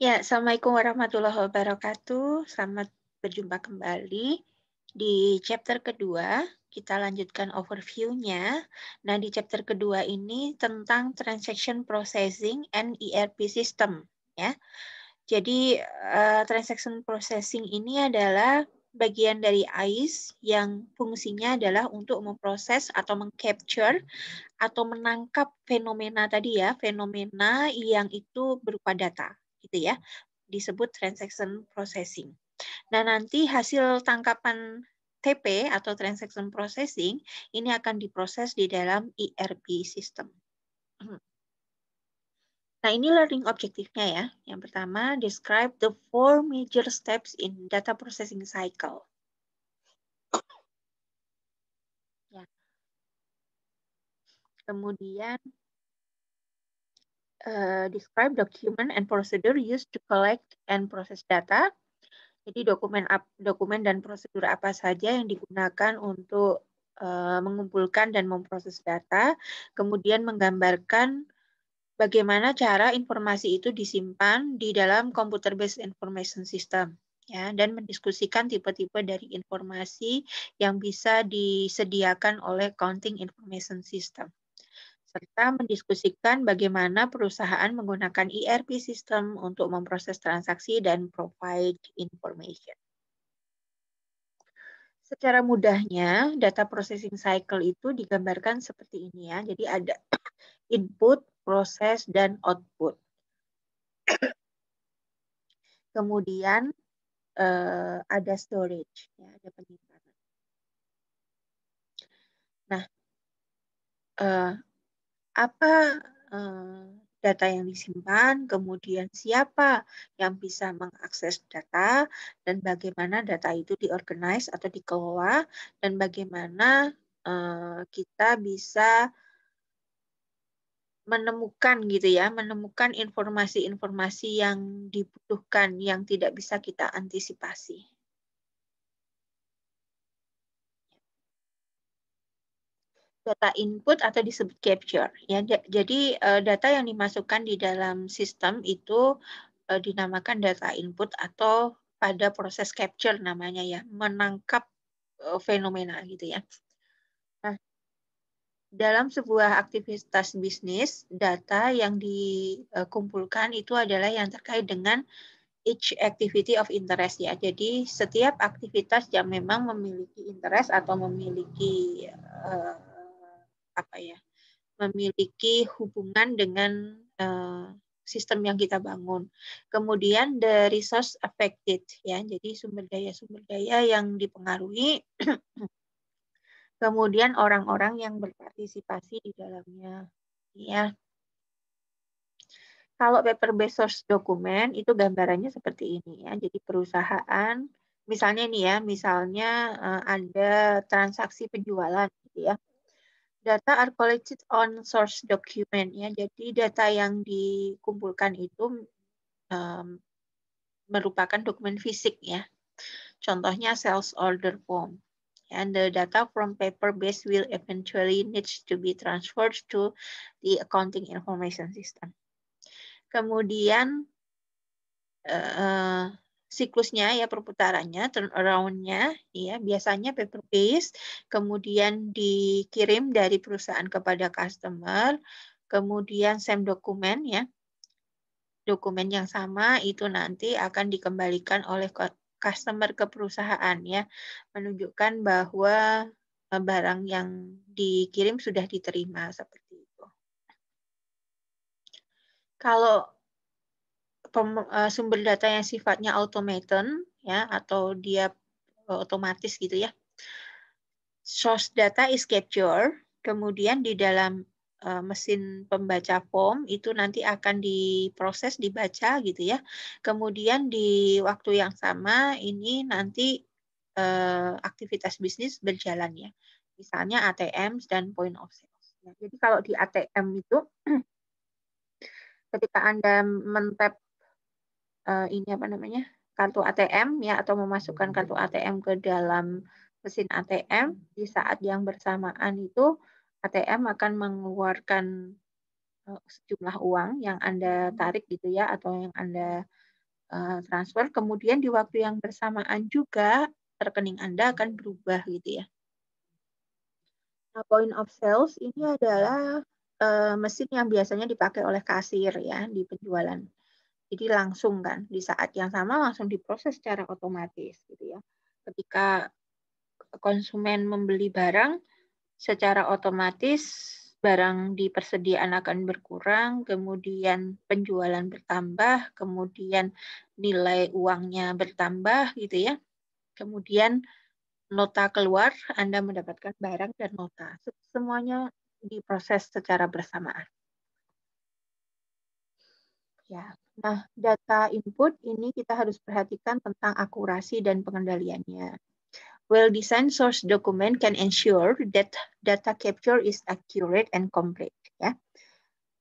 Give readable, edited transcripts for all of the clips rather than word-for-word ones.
Ya, Assalamualaikum warahmatullahi wabarakatuh. Selamat berjumpa kembali. Di chapter kedua, kita lanjutkan overview-nya. Nah, di chapter kedua ini tentang transaction processing and ERP system. Ya. Jadi, transaction processing ini adalah bagian dari AIS yang fungsinya adalah untuk memproses atau mengcapture atau menangkap fenomena tadi ya, fenomena yang itu berupa data, gitu ya, disebut transaction processing. Nah, nanti hasil tangkapan TP atau transaction processing ini akan diproses di dalam ERP system. Nah, ini learning objektifnya ya. Yang pertama, describe the 4 major steps in data processing cycle. Ya. Kemudian, describe document and procedure used to collect and process data. Jadi dokumen dan prosedur apa saja yang digunakan untuk mengumpulkan dan memproses data, kemudian menggambarkan bagaimana cara informasi itu disimpan di dalam computer based information system, ya, dan mendiskusikan tipe-tipe dari informasi yang bisa disediakan oleh accounting information system, serta mendiskusikan bagaimana perusahaan menggunakan ERP system untuk memproses transaksi dan provide information. Secara mudahnya, data processing cycle itu digambarkan seperti ini ya. Jadi ada input, proses, dan output. Kemudian ada storage, ya, ada penyimpanan. Nah, apa data yang disimpan, kemudian siapa yang bisa mengakses data, dan bagaimana data itu diorganize atau dikelola, dan bagaimana kita bisa menemukan gitu ya, menemukan informasi-informasi yang dibutuhkan yang tidak bisa kita antisipasi. Data input atau disebut capture ya. Jadi data yang dimasukkan di dalam sistem itu dinamakan data input atau pada proses capture namanya ya, menangkap fenomena gitu ya. Nah, dalam sebuah aktivitas bisnis, data yang dikumpulkan itu adalah yang terkait dengan each activity of interest ya. Jadi setiap aktivitas yang memang memiliki interest atau memiliki memiliki hubungan dengan sistem yang kita bangun. Kemudian the resource affected ya. Jadi sumber daya yang dipengaruhi. Kemudian orang-orang yang berpartisipasi di dalamnya. Ya. Kalau paper based source dokumen itu gambarannya seperti ini ya. Jadi perusahaan misalnya nih ya, misalnya ada transaksi penjualan gitu ya. Data are collected on source document ya. Jadi data yang dikumpulkan itu merupakan dokumen fisik ya. Contohnya sales order form. And the data from paper-based will eventually needs to be transferred to the accounting information system. Kemudian siklusnya ya, perputarannya, turnaround-nya ya, biasanya paper-based, kemudian dikirim dari perusahaan kepada customer, kemudian same dokumen ya. Dokumen yang sama itu nanti akan dikembalikan oleh customer ke perusahaan ya, menunjukkan bahwa barang yang dikirim sudah diterima seperti itu. Kalau sumber data yang sifatnya automaton ya, atau dia otomatis gitu ya, source data is captured, kemudian di dalam mesin pembaca form itu nanti akan diproses, dibaca gitu ya. Kemudian di waktu yang sama ini nanti aktivitas bisnis berjalan ya. Misalnya ATM dan point of sales. Nah, jadi kalau di ATM itu ketika Anda men-tap kartu ATM ya, atau memasukkan kartu ATM ke dalam mesin ATM, di saat yang bersamaan itu ATM akan mengeluarkan sejumlah uang yang Anda tarik gitu ya, atau yang Anda transfer, kemudian di waktu yang bersamaan juga rekening Anda akan berubah gitu ya. Nah, point of sales ini adalah mesin yang biasanya dipakai oleh kasir ya di penjualan. Jadi langsung kan di saat yang sama langsung diproses secara otomatis gitu ya. Ketika konsumen membeli barang, secara otomatis barang di persediaan akan berkurang, kemudian penjualan bertambah, kemudian nilai uangnya bertambah gitu ya. Kemudian nota keluar, Anda mendapatkan barang dan nota. Semuanya diproses secara bersamaan. Ya. Nah, data input ini kita harus perhatikan tentang akurasi dan pengendaliannya. Well-designed source document can ensure that data capture is accurate and complete. Ya.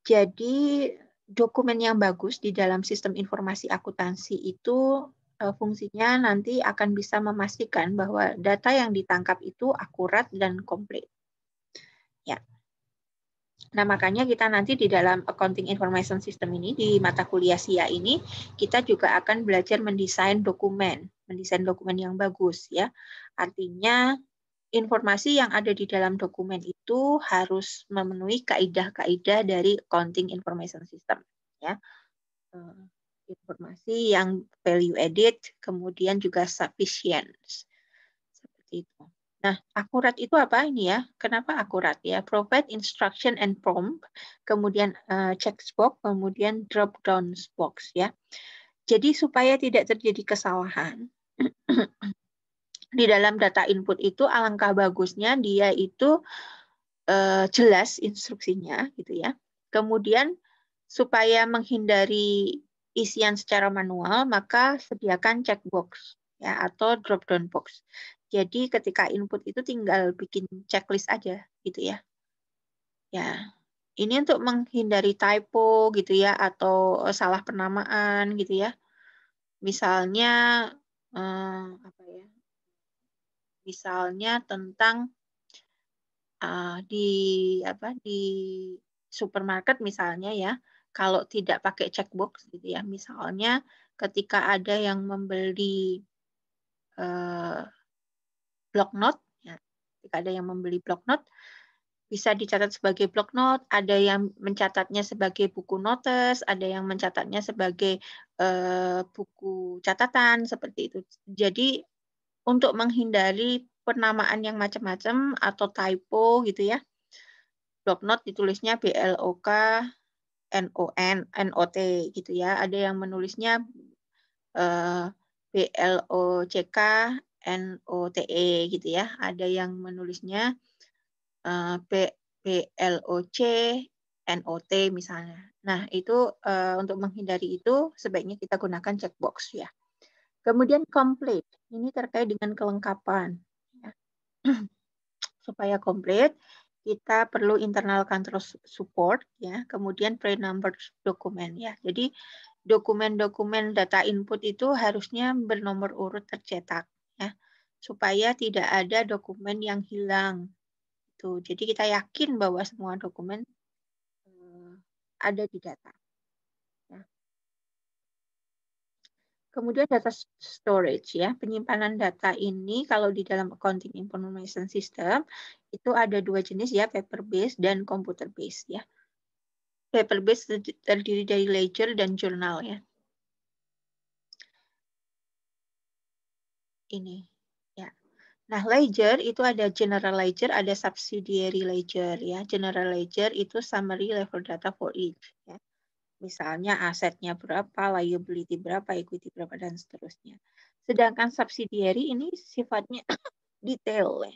Jadi dokumen yang bagus di dalam sistem informasi akuntansi itu fungsinya nanti akan bisa memastikan bahwa data yang ditangkap itu akurat dan komplit. Ya. Nah, makanya kita nanti di dalam Accounting Information System ini, di mata kuliah SIA ini, kita juga akan belajar mendesain dokumen yang bagus ya. Artinya informasi yang ada di dalam dokumen itu harus memenuhi kaidah-kaidah dari Accounting Information System ya. Informasi yang value added, kemudian juga sufficient. Seperti itu. Nah, akurat itu apa ini ya? Kenapa akurat ya? Provide instruction and prompt, kemudian checkbox, kemudian drop down box ya. Jadi supaya tidak terjadi kesalahan di dalam data input itu, alangkah bagusnya dia itu jelas instruksinya gitu ya. Kemudian supaya menghindari isian secara manual, maka sediakan checkbox ya atau drop down box. Jadi ketika input itu tinggal bikin checklist aja gitu ya. Ya, ini untuk menghindari typo gitu ya atau salah penamaan gitu ya. Misalnya apa ya? Misalnya tentang di supermarket misalnya ya, kalau tidak pakai checkbox gitu ya. Misalnya ketika ada yang membeli block note, ya, ketika ada yang membeli block note, bisa dicatat sebagai block note, ada yang mencatatnya sebagai buku notes, ada yang mencatatnya sebagai buku catatan, seperti itu. Jadi untuk menghindari penamaan yang macam-macam atau typo gitu ya, block note ditulisnya BLOK NOT gitu ya. Ada yang menulisnya BLOCK NOTE gitu ya. Ada yang menulisnya BLOC NOT misalnya. Nah, itu untuk menghindari itu sebaiknya kita gunakan checkbox ya. Kemudian complete. Ini terkait dengan kelengkapan. Ya. Supaya komplit, kita perlu internal control support ya, kemudian pre-numbered dokumen ya. Jadi dokumen-dokumen data input itu harusnya bernomor urut tercetak ya, supaya tidak ada dokumen yang hilang. Tuh, jadi kita yakin bahwa semua dokumen ada di data. Ya. Kemudian data storage ya, penyimpanan data ini kalau di dalam Accounting Information System itu ada dua jenis ya, paper based dan computer based ya. Paper based terdiri dari ledger dan jurnal ya. Ini ya. Nah, ledger itu ada general ledger, ada subsidiary ledger ya. General ledger itu summary level data for each ya. Misalnya asetnya berapa, liability berapa, equity berapa, dan seterusnya. Sedangkan subsidiary ini sifatnya detail. Ya.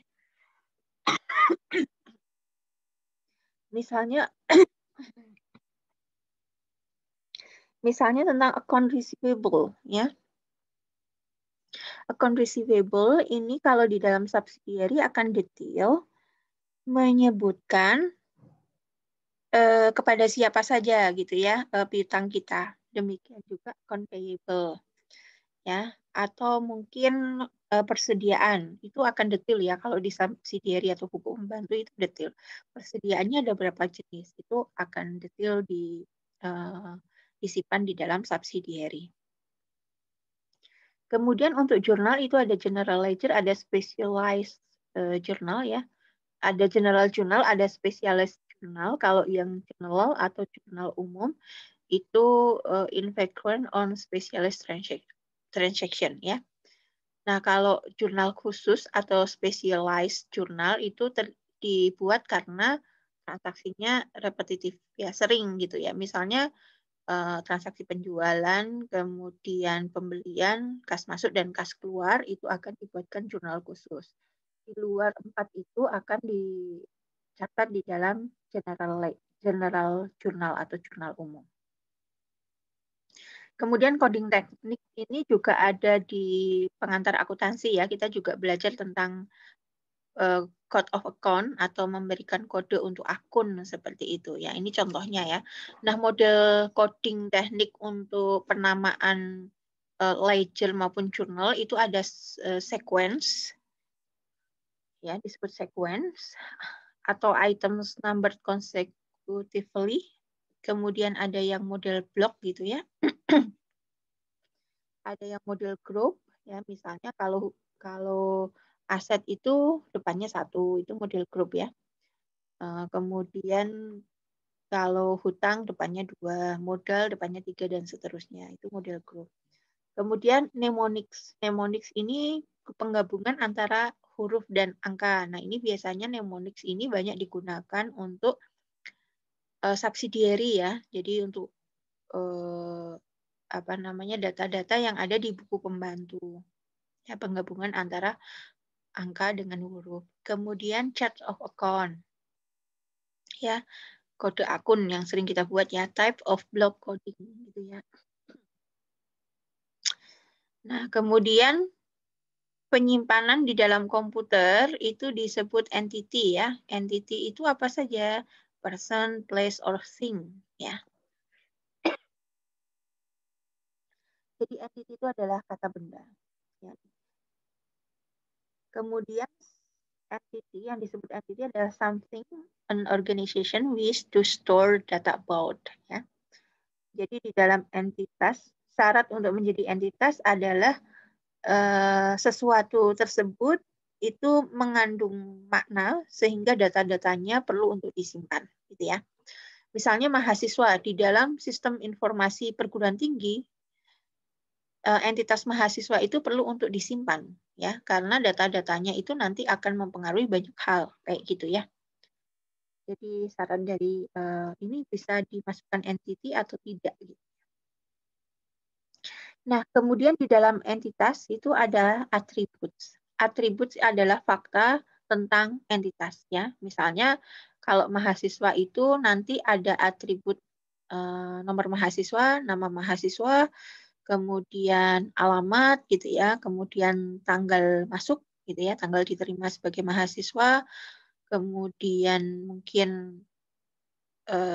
Misalnya tentang account receivable. Ya. Account receivable ini kalau di dalam subsidiary akan detail menyebutkan kepada siapa saja gitu ya piutang kita. Demikian juga account payable ya, atau mungkin persediaan itu akan detail ya. Kalau di subsidiary atau buku pembantu itu detail. Persediaannya ada berapa jenis itu akan detail disimpan di dalam subsidiary. Kemudian untuk jurnal itu ada general ledger, ada specialized journal ya. Ada general journal, ada specialized journal. Kalau yang general atau jurnal umum itu infrequent on specialized transaction ya. Nah, kalau jurnal khusus atau specialized journal itu dibuat karena transaksinya repetitif ya, sering gitu ya. Misalnya transaksi penjualan, kemudian pembelian, kas masuk dan kas keluar itu akan dibuatkan jurnal khusus. Di luar 4 itu akan dicatat di dalam general journal atau jurnal umum. Kemudian coding teknik ini juga ada di pengantar akuntansi ya. Kita juga belajar tentang code of account atau memberikan kode untuk akun seperti itu ya. Ini contohnya ya. Nah, model coding teknik untuk penamaan ledger maupun journal itu ada sequence ya, disebut sequence atau items numbered consecutively. Kemudian ada yang model block gitu ya. Ada yang model group ya, misalnya kalau aset itu depannya 1, itu model group ya. Kemudian kalau hutang depannya 2, modal depannya 3 dan seterusnya, itu model group. Kemudian mnemonics. Mnemonics ini penggabungan antara huruf dan angka. Nah, ini biasanya mnemonics ini banyak digunakan untuk subsidiary ya. Jadi untuk data-data yang ada di buku pembantu. Ya, penggabungan antara angka dengan huruf. Kemudian chart of account. Ya, kode akun yang sering kita buat ya, type of block coding gitu ya. Nah, kemudian penyimpanan di dalam komputer itu disebut entity ya. Entity itu apa saja? Person, place, or thing ya. Jadi entity itu adalah kata benda. Ya. Kemudian entity yang disebut entity adalah something an organization wish to store data about ya. Jadi di dalam entitas, syarat untuk menjadi entitas adalah sesuatu tersebut itu mengandung makna sehingga data-datanya perlu untuk disimpan, gitu ya. Misalnya mahasiswa di dalam sistem informasi perguruan tinggi, entitas mahasiswa itu perlu untuk disimpan, ya, karena data-datanya itu nanti akan mempengaruhi banyak hal, kayak gitu ya. Jadi saran dari ini bisa dimasukkan entity atau tidak. Gitu. Nah, kemudian di dalam entitas itu ada attributes. Attributes adalah fakta tentang entitas ya. Misalnya kalau mahasiswa itu nanti ada atribut nomor mahasiswa, nama mahasiswa, kemudian alamat gitu ya, kemudian tanggal masuk gitu ya, tanggal diterima sebagai mahasiswa, kemudian mungkin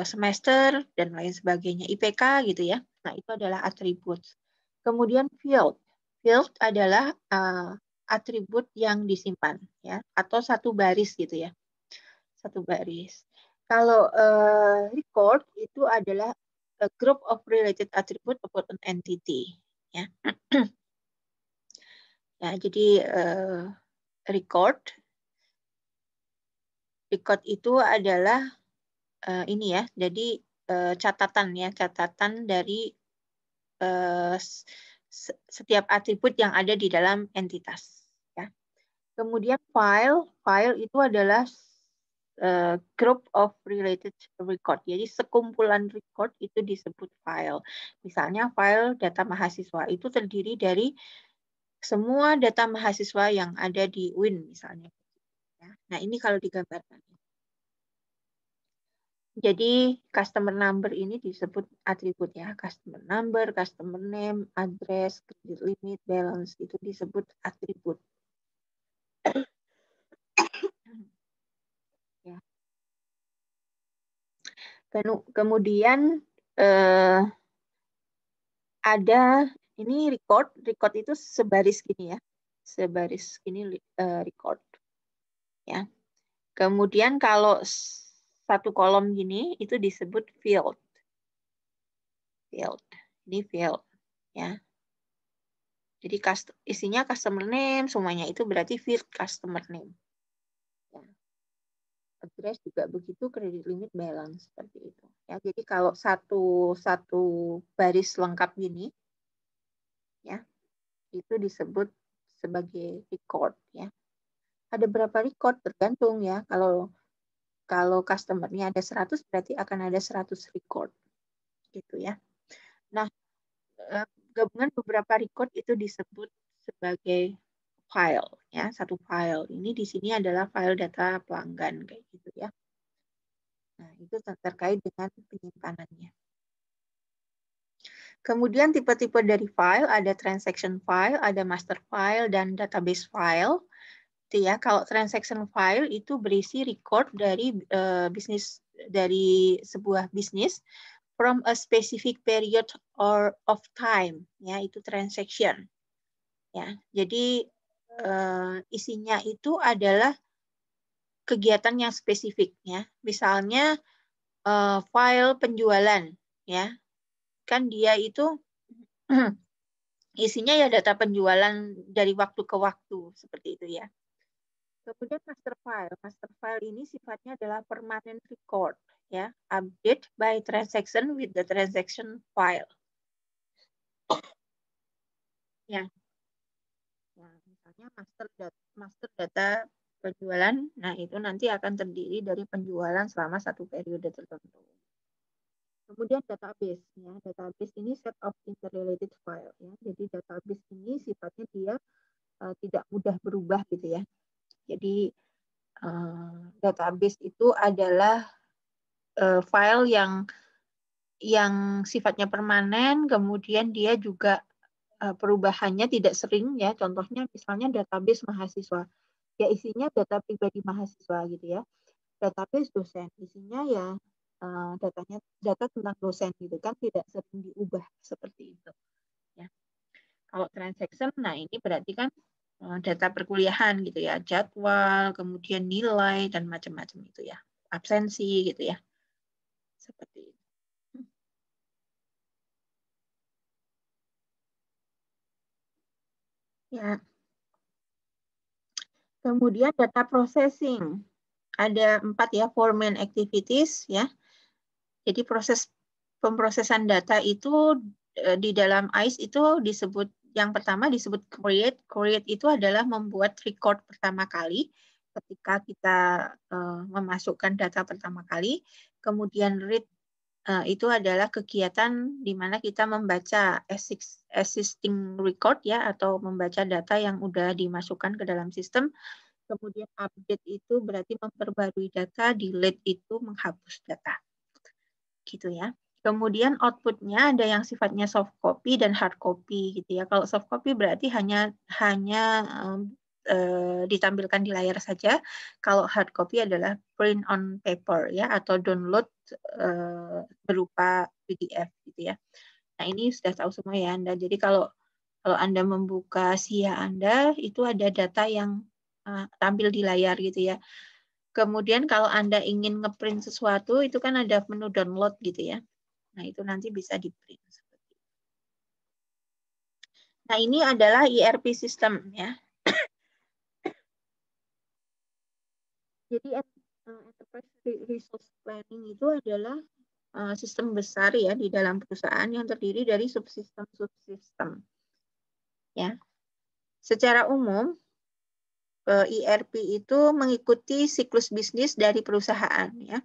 semester dan lain sebagainya, IPK gitu ya. Nah, itu adalah atribut. Kemudian field. Field adalah atribut yang disimpan ya, atau satu baris gitu ya. Satu baris. Kalau record itu adalah a group of related attribute about an entity ya. Ya, jadi record itu adalah ini ya. Jadi catatan ya, catatan dari setiap atribut yang ada di dalam entitas. Ya. Kemudian file itu adalah group of related record. Jadi sekumpulan record itu disebut file. Misalnya file data mahasiswa itu terdiri dari semua data mahasiswa yang ada di UIN misalnya. Nah ini kalau digambarkan. Jadi customer number ini disebut atribut ya. Customer number, customer name, address, credit limit, balance itu disebut atribut. Ya. Kemudian ada ini record itu sebaris gini ya. Sebaris gini record. Ya. Kemudian kalau satu kolom gini itu disebut field. Field. Ini field ya. Jadi isinya customer name, semuanya itu berarti field customer name. Ya. Address juga begitu, credit limit balance seperti itu. Ya, jadi kalau satu baris lengkap gini, ya itu disebut sebagai record. Ya. Ada berapa record tergantung ya. Kalau customer-nya ada 100 berarti akan ada 100 record, gitu ya. Nah, gabungan beberapa record itu disebut sebagai file ya, satu file. Ini di sini adalah file data pelanggan kayak gitu ya. Nah, itu terkait dengan penyimpanannya. Kemudian tipe-tipe dari file ada transaction file, ada master file dan database file. Itu ya, kalau transaction file itu berisi record dari bisnis dari sebuah bisnis from a specific period or of time ya, itu transaction. Ya, jadi isinya itu adalah kegiatan yang spesifik ya. Misalnya file penjualan ya. Kan dia itu isinya ya data penjualan dari waktu ke waktu seperti itu ya. Kemudian master file. Master file ini sifatnya adalah permanent record ya, update by transaction with the transaction file. Ya. Nah, misalnya master data penjualan, nah itu nanti akan terdiri dari penjualan selama satu periode tertentu. Kemudian database, ya database ini set of interrelated file, ya. Jadi database ini sifatnya dia tidak mudah berubah gitu ya. Jadi database itu adalah file yang sifatnya permanen, kemudian dia juga perubahannya tidak sering ya. Contohnya misalnya database mahasiswa, ya isinya data pribadi mahasiswa gitu ya. Database dosen, isinya ya data tentang dosen gitu kan, tidak sering diubah seperti itu. Ya. Kalau transaction, nah ini berarti kan data perkuliahan gitu ya, jadwal, kemudian nilai dan macam-macam itu ya, absensi gitu ya, seperti itu. Ya. Kemudian data processing. Ada 4 ya, 4 main activities ya. Jadi proses pemrosesan data itu di dalam ICE itu disebut, yang pertama disebut create. Create itu adalah membuat record pertama kali ketika kita memasukkan data pertama kali. Kemudian read itu adalah kegiatan di mana kita membaca existing record ya, atau membaca data yang sudah dimasukkan ke dalam sistem. Kemudian update itu berarti memperbarui data, delete itu menghapus data. Gitu ya. Kemudian output-nya ada yang sifatnya soft copy dan hard copy gitu ya. Kalau soft copy berarti hanya ditampilkan di layar saja. Kalau hard copy adalah print on paper ya, atau download berupa PDF gitu ya. Nah, ini sudah tahu semua ya Anda. Jadi kalau Anda membuka SIA Anda, itu ada data yang tampil di layar gitu ya. Kemudian kalau Anda ingin ngeprint sesuatu, itu kan ada menu download gitu ya. Nah, itu nanti bisa di-print. Nah, ini adalah ERP system ya. Jadi Enterprise Resource Planning itu adalah sistem besar ya di dalam perusahaan yang terdiri dari subsistem-subsistem. Ya. Secara umum, ERP itu mengikuti siklus bisnis dari perusahaan ya.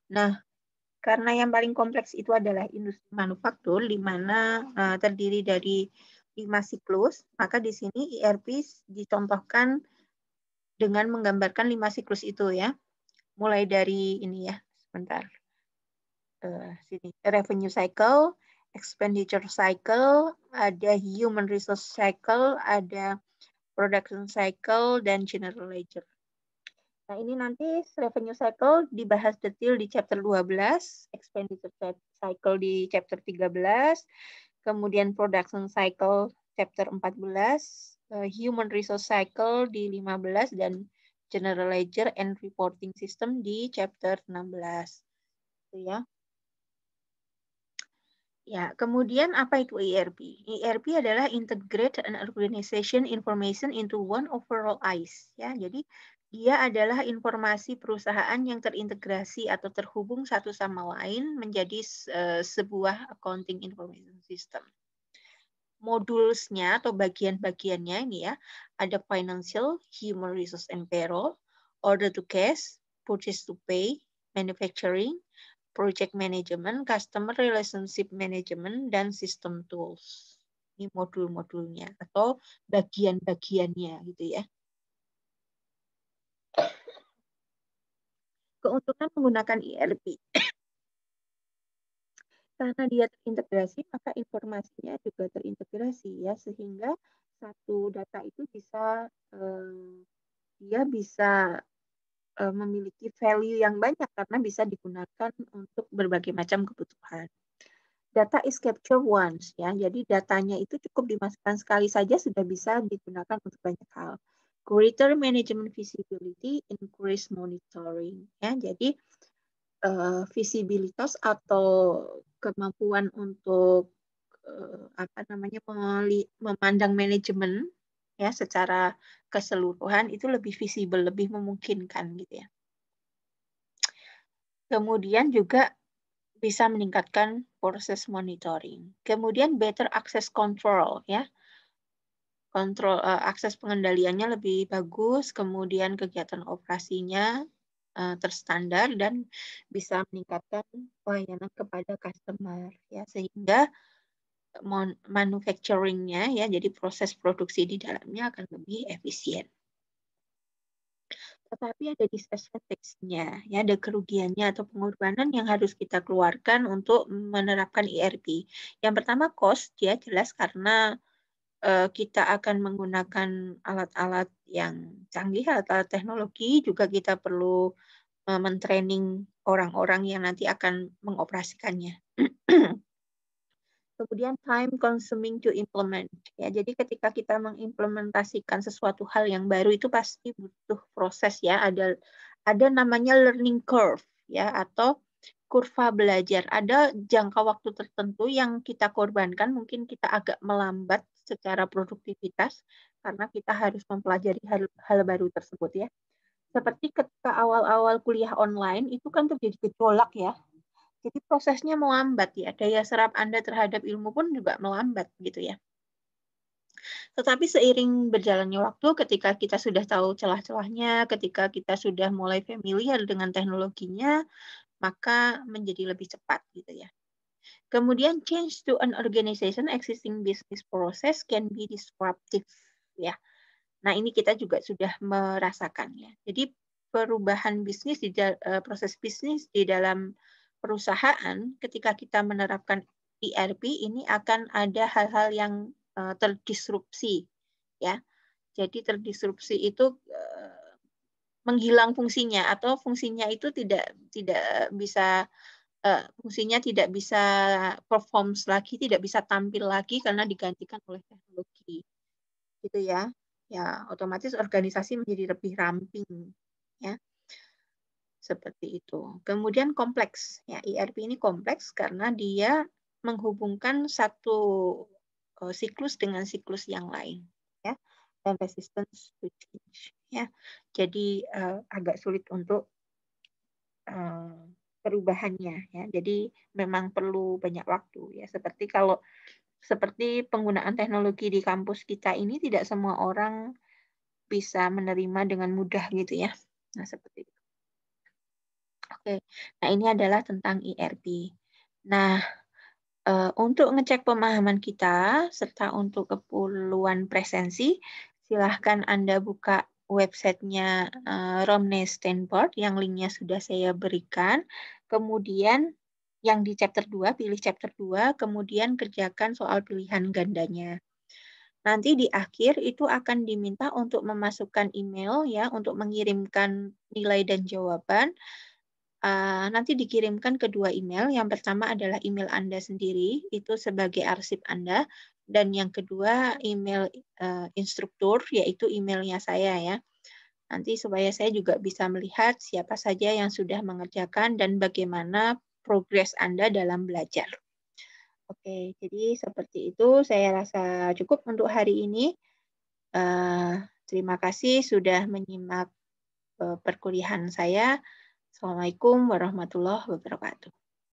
Nah, karena yang paling kompleks itu adalah industri manufaktur, di mana terdiri dari 5 siklus, maka di sini ERP dicontohkan dengan menggambarkan 5 siklus itu ya. Mulai dari ini ya, sebentar. Sini, revenue cycle, expenditure cycle, ada human resource cycle, ada production cycle, dan general ledger. Nah, ini nanti revenue cycle dibahas detail di chapter 12, expenditure cycle di chapter 13, kemudian production cycle chapter 14, human resource cycle di 15, dan general ledger and reporting system di chapter 16. Itu ya. Ya, kemudian apa itu ERP? ERP adalah Integrate an Organization Information into One Overall ICE. Ya, jadi dia adalah informasi perusahaan yang terintegrasi atau terhubung satu sama lain menjadi sebuah accounting information system. Modulsnya atau bagian-bagiannya ini ya, ada financial, human resource and payroll, order to cash, purchase to pay, manufacturing, project management, customer relationship management, dan system tools. Ini modul-modulnya atau bagian-bagiannya gitu ya. Keuntungan menggunakan ERP. Karena dia terintegrasi, maka informasinya juga terintegrasi ya, sehingga satu data itu bisa dia bisa memiliki value yang banyak karena bisa digunakan untuk berbagai macam kebutuhan. Data is captured once ya, jadi datanya itu cukup dimasukkan sekali saja sudah bisa digunakan untuk banyak hal. Greater management visibility, increase monitoring ya, jadi visibilitas atau kemampuan untuk memandang manajemen ya secara keseluruhan itu lebih visible, lebih memungkinkan gitu ya. Kemudian juga bisa meningkatkan proses monitoring. Kemudian better access control ya. Akses pengendaliannya lebih bagus, kemudian kegiatan operasinya terstandar dan bisa meningkatkan pelayanan kepada customer ya, sehingga manufacturing-nya ya, jadi proses produksi di dalamnya akan lebih efisien. Tetapi ada disadvantage-nya, ya, ada kerugiannya atau pengorbanan yang harus kita keluarkan untuk menerapkan ERP. Yang pertama cost, ya jelas karena kita akan menggunakan alat-alat yang canggih, alat-alat teknologi, juga kita perlu mentraining orang-orang yang nanti akan mengoperasikannya. Kemudian time consuming to implement. Ya, jadi ketika kita mengimplementasikan sesuatu hal yang baru itu pasti butuh proses ya. Ada namanya learning curve ya, atau kurva belajar. Ada jangka waktu tertentu yang kita korbankan, mungkin kita agak melambat secara produktivitas karena kita harus mempelajari hal baru tersebut ya. Seperti ketika awal-awal kuliah online itu kan terjadi gejolak ya. Jadi prosesnya melambat ya, daya serap Anda terhadap ilmu pun juga melambat gitu ya. Tetapi seiring berjalannya waktu, ketika kita sudah tahu celah-celahnya, ketika kita sudah mulai familiar dengan teknologinya, maka menjadi lebih cepat gitu ya. Kemudian change to an organization existing business process can be disruptive ya. Nah, ini kita juga sudah merasakannya. Jadi perubahan bisnis proses bisnis di dalam perusahaan ketika kita menerapkan ERP ini akan ada hal-hal yang terdisrupsi ya. Jadi terdisrupsi itu menghilang fungsinya atau fungsinya itu tidak bisa fungsinya tidak bisa perform lagi, tidak bisa tampil lagi karena digantikan oleh teknologi. Gitu ya. Ya, otomatis organisasi menjadi lebih ramping ya. Seperti itu. Kemudian kompleks. Ya, ERP ini kompleks karena dia menghubungkan satu siklus dengan siklus yang lain ya. Dan resistance to change ya. Jadi agak sulit untuk perubahannya ya. Jadi memang perlu banyak waktu ya. Seperti penggunaan teknologi di kampus kita ini tidak semua orang bisa menerima dengan mudah gitu ya. Nah, seperti itu. Oke. Nah, ini adalah tentang ERP. Nah, untuk ngecek pemahaman kita serta untuk keperluan presensi, silahkan Anda buka websitenya Romney Stanford yang linknya sudah saya berikan. Kemudian yang di chapter 2, pilih chapter 2, kemudian kerjakan soal pilihan gandanya. Nanti di akhir itu akan diminta untuk memasukkan email ya, untuk mengirimkan nilai dan jawaban. Nanti dikirimkan kedua email. Yang pertama adalah email Anda sendiri, itu sebagai arsip Anda. Dan yang kedua email instruktur, yaitu emailnya saya ya. Nanti supaya saya juga bisa melihat siapa saja yang sudah mengerjakan dan bagaimana progres Anda dalam belajar. Oke, jadi seperti itu saya rasa cukup untuk hari ini. Terima kasih sudah menyimak perkuliahan saya. Assalamualaikum warahmatullahi wabarakatuh.